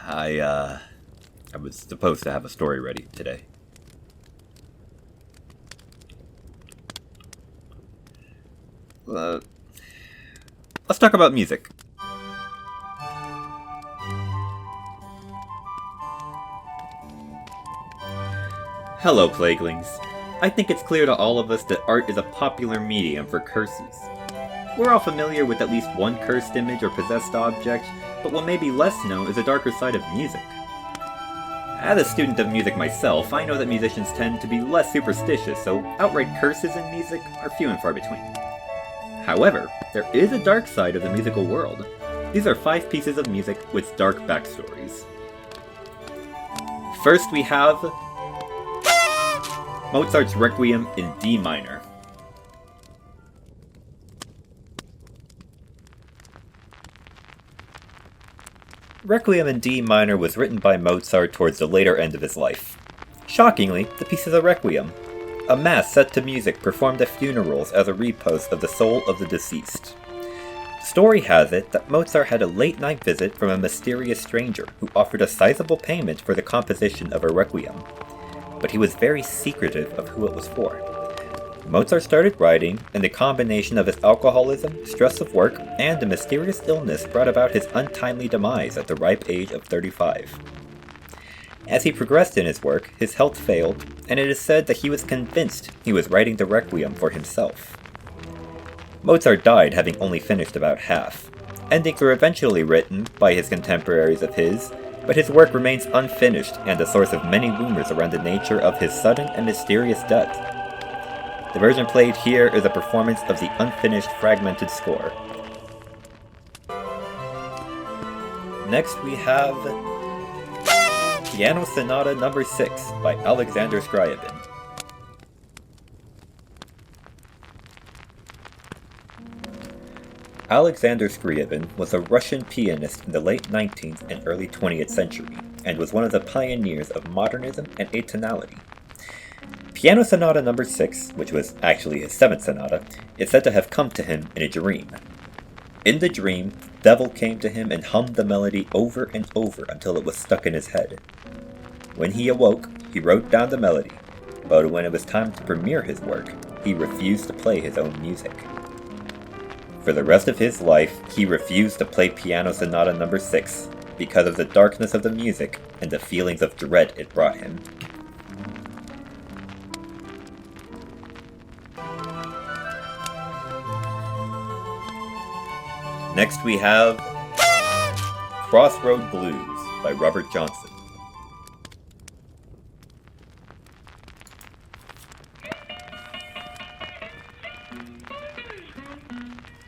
I was supposed to have a story ready today. Uh, let's talk about music. Hello, Plaguelings. I think it's clear to all of us that art is a popular medium for curses. We're all familiar with at least one cursed image or possessed object, but what may be less known is the darker side of music. As a student of music myself, I know that musicians tend to be less superstitious, so outright curses in music are few and far between. However, there is a dark side of the musical world. These are 5 pieces of music with dark backstories. First we have Mozart's Requiem in D minor. Requiem in D minor was written by Mozart towards the later end of his life. Shockingly, the piece is a requiem, a mass set to music performed at funerals as a repose of the soul of the deceased. Story has it that Mozart had a late-night visit from a mysterious stranger who offered a sizable payment for the composition of a requiem, but he was very secretive of who it was for. Mozart started writing, and the combination of his alcoholism, stress of work, and a mysterious illness brought about his untimely demise at the ripe age of 35. As he progressed in his work, his health failed, and it is said that he was convinced he was writing the Requiem for himself. Mozart died having only finished about half. Endings were eventually written by his contemporaries of his, but his work remains unfinished and a source of many rumors around the nature of his sudden and mysterious death. The version played here is a performance of the unfinished fragmented score. Next we have Piano Sonata No. 6 by Alexander Scriabin. Alexander Scriabin was a Russian pianist in the late 19th and early 20th century, and was one of the pioneers of modernism and atonality. Piano Sonata No. 6, which was actually his 7th sonata, is said to have come to him in a dream. In the dream, the devil came to him and hummed the melody over and over until it was stuck in his head. When he awoke, he wrote down the melody, but when it was time to premiere his work, he refused to play his own music. For the rest of his life, he refused to play Piano Sonata No. 6 because of the darkness of the music and the feelings of dread it brought him. Next we have Crossroads Blues by Robert Johnson.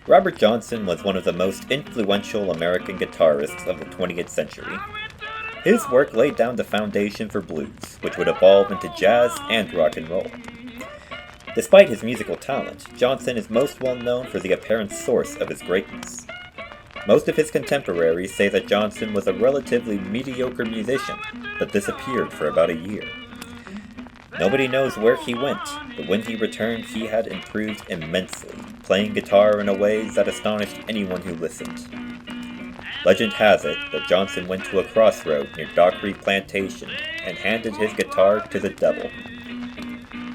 Robert Johnson was one of the most influential American guitarists of the 20th century. His work laid down the foundation for blues, which would evolve into jazz and rock and roll. Despite his musical talent, Johnson is most well known for the apparent source of his greatness. Most of his contemporaries say that Johnson was a relatively mediocre musician, but disappeared for about a year. Nobody knows where he went, but when he returned he had improved immensely, playing guitar in a way that astonished anyone who listened. Legend has it that Johnson went to a crossroad near Dockery Plantation and handed his guitar to the devil.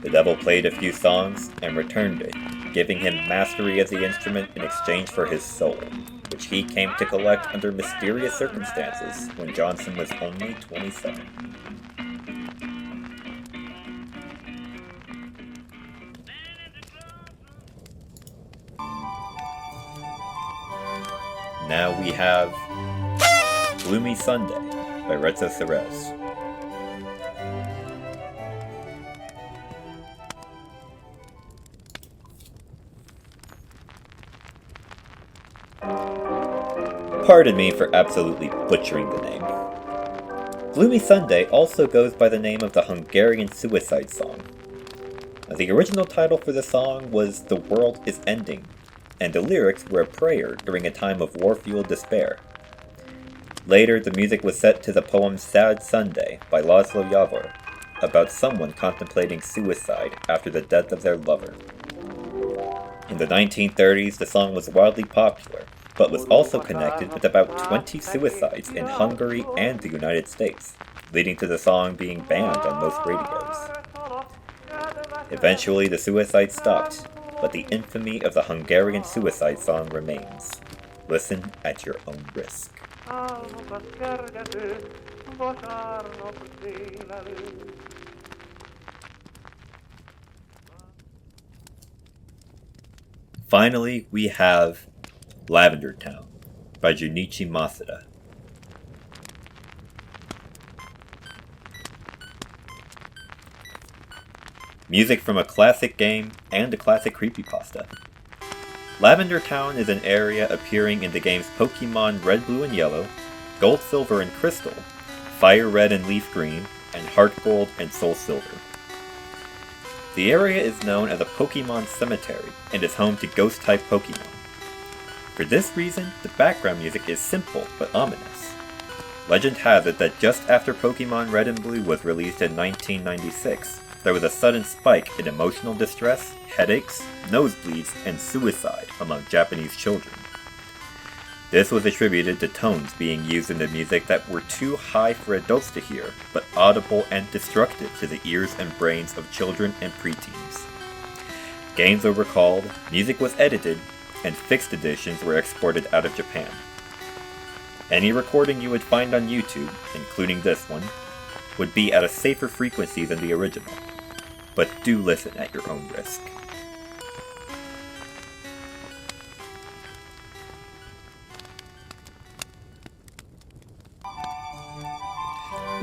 The devil played a few songs and returned it, giving him mastery of the instrument in exchange for his soul, which he came to collect under mysterious circumstances when Johnson was only 27. Now we have Gloomy Sunday by Seress. Pardon me for absolutely butchering the name. Gloomy Sunday also goes by the name of the Hungarian suicide song. The original title for the song was The World is Ending, and the lyrics were a prayer during a time of war-fueled despair. Later, the music was set to the poem Sad Sunday by Laszlo Javor, about someone contemplating suicide after the death of their lover. In the 1930s, the song was wildly popular, but was also connected with about 20 suicides in Hungary and the United States, leading to the song being banned on most radios. Eventually, the suicides stopped, but the infamy of the Hungarian suicide song remains. Listen at your own risk. Finally, we have Lavender Town by Junichi Masuda. Music from a classic game and a classic creepypasta. Lavender Town is an area appearing in the games Pokemon Red, Blue, and Yellow, Gold, Silver, and Crystal, Fire Red and Leaf Green, and Heart Gold and Soul Silver. The area is known as a Pokemon cemetery and is home to ghost-type Pokemon. For this reason, the background music is simple but ominous. Legend has it that just after Pokemon Red and Blue was released in 1996, there was a sudden spike in emotional distress, headaches, nosebleeds, and suicide among Japanese children. This was attributed to tones being used in the music that were too high for adults to hear, but audible and destructive to the ears and brains of children and preteens. Games were recalled, music was edited, and fixed editions were exported out of Japan. Any recording you would find on YouTube, including this one, would be at a safer frequency than the original, but do listen at your own risk.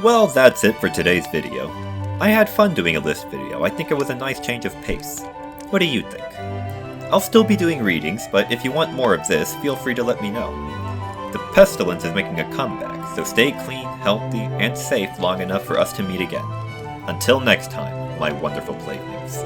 Well, that's it for today's video. I had fun doing a list video. I think it was a nice change of pace. What do you think? I'll still be doing readings, but if you want more of this, feel free to let me know. The pestilence is making a comeback, so stay clean, healthy, and safe long enough for us to meet again. Until next time, my wonderful playmates.